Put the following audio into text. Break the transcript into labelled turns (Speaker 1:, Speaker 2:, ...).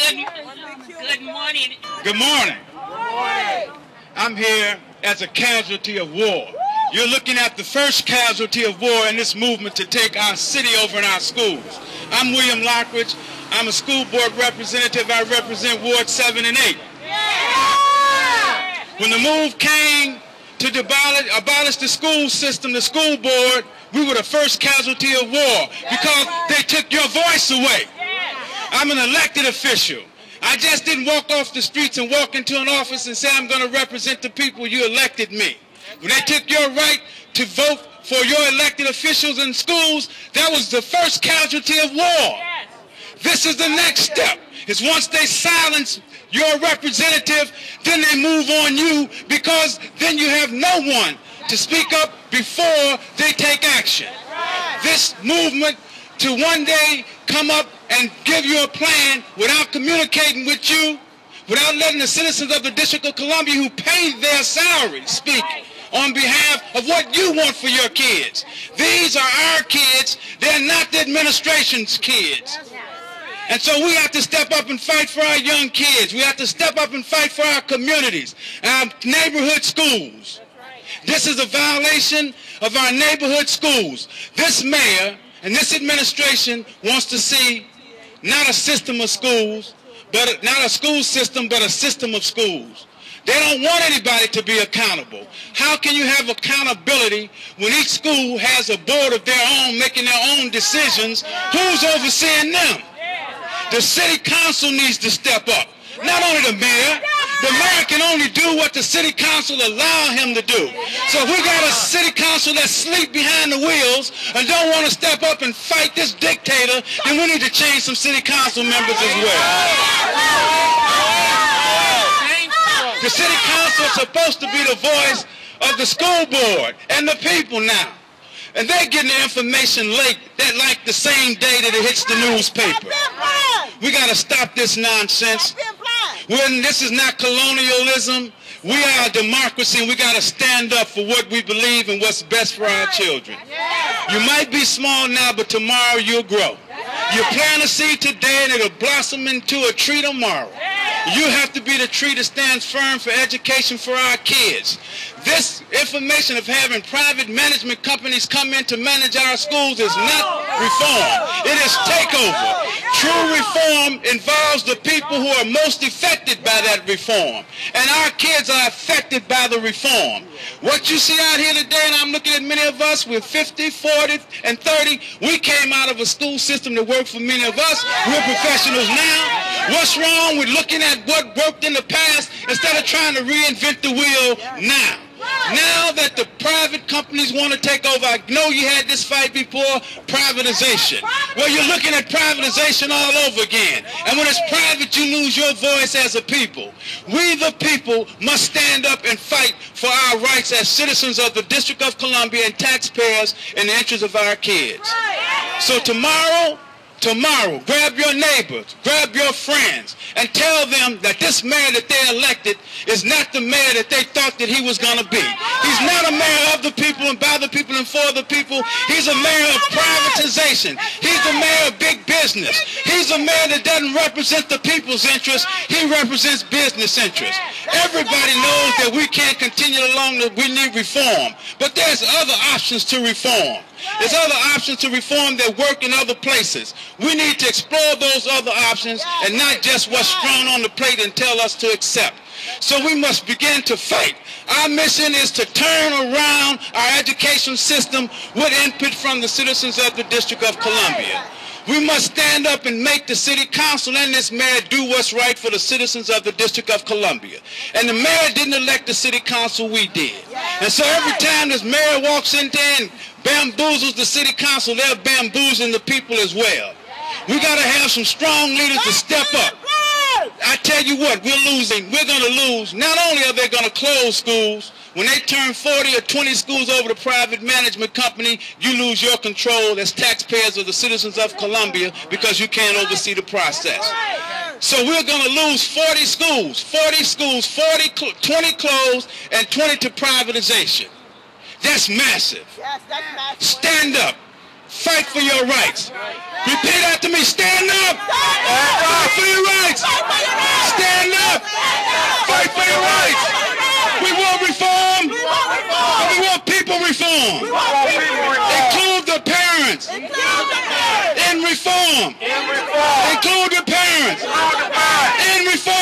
Speaker 1: Good morning.
Speaker 2: Good morning. I'm here as a casualty of war. You're looking at the first casualty of war in this movement to take our city over in our schools. I'm William Lockridge. I'm a school board representative. I represent Ward 7 and 8. When the move came to abolish the school system, the school board, we were the first casualty of war because they took your voice away. I'm an elected official. I just didn't walk off the streets and walk into an office and say I'm going to represent the people. You elected me. When they took your right to vote for your elected officials in schools, that was the first casualty of war. This is the next step. Is once they silence your representative, then they move on you, because then you have no one to speak up before they take action. This movement to one day come up and give you a plan without communicating with you, without letting the citizens of the District of Columbia who pay their salaries speak on behalf of what you want for your kids. These are our kids. They're not the administration's kids. And so we have to step up and fight for our young kids. We have to step up and fight for our communities, our neighborhood schools. This is a violation of our neighborhood schools. This mayor and this administration wants to see not a system of schools, but not a school system, but a system of schools. They don't want anybody to be accountable. How can you have accountability when each school has a board of their own making their own decisions? Who's overseeing them? The city council needs to step up. Not only the mayor. The mayor can only do what the city council allow him to do. So if we got a city council that sleep behind the wheels and don't want to step up and fight this dictator, then we need to change some city council members as well. The city council is supposed to be the voice of the school board and the people now. And they're getting the information late, that like the same day that it hits the newspaper. We got to stop this nonsense. This is not colonialism. We are a democracy, and we got to stand up for what we believe and what's best for our children. You might be small now, but tomorrow you'll grow. You plant a seed today, and it'll blossom into a tree tomorrow. You have to be the tree that stands firm for education for our kids. This information of having private management companies come in to manage our schools is not reform. It is takeover. True reform involves the people who are most affected by that reform. And our kids are affected by the reform. What you see out here today, and I'm looking at many of us with 50, 40, and 30, we came out of a school system that worked for many of us. We're professionals now. What's wrong with looking at what worked in the past instead of trying to reinvent the wheel now? Now that the private companies want to take over, I know you had this fight before, privatization. Well, you're looking at privatization all over again. And when it's private, you lose your voice as a people. We, the people, must stand up and fight for our rights as citizens of the District of Columbia and taxpayers in the interest of our kids. So tomorrow, grab your neighbors, grab your friends, and tell them that this mayor that they elected is not the mayor that they thought that he was going to be. He's not a mayor of the people and by the people and for the people. He's a mayor of privatization. He's the mayor of big business. He's a mayor that doesn't represent the people's interests. He represents business interests. Everybody knows that we can't continue along, that we need reform. But there's other options to reform. There's other options to reform that work in other places. We need to explore those other options and not just what's thrown on the plate and tell us to accept. So we must begin to fight. Our mission is to turn around our education system with input from the citizens of the District of Columbia. We must stand up and make the city council and this mayor do what's right for the citizens of the District of Columbia. And the mayor didn't elect the city council, we did. And so every time this mayor walks in there and bamboozles the city council, they're bamboozling the people as well. We got to have some strong leaders to step up. I tell you what, we're losing. We're going to lose. Not only are they going to close schools, when they turn 40 or 20 schools over to private management company, you lose your control as taxpayers of the citizens of Columbia because you can't oversee the process. So we're going to lose 40 schools, 20 closed and 20 to privatization. That's massive. Stand up. Fight for your rights. Repeat after me. Stand up. Fight for your rights. Stand up. Fight for your rights. We want reform. And we want people reform. Include the parents. In reform. Include the parents. In reform.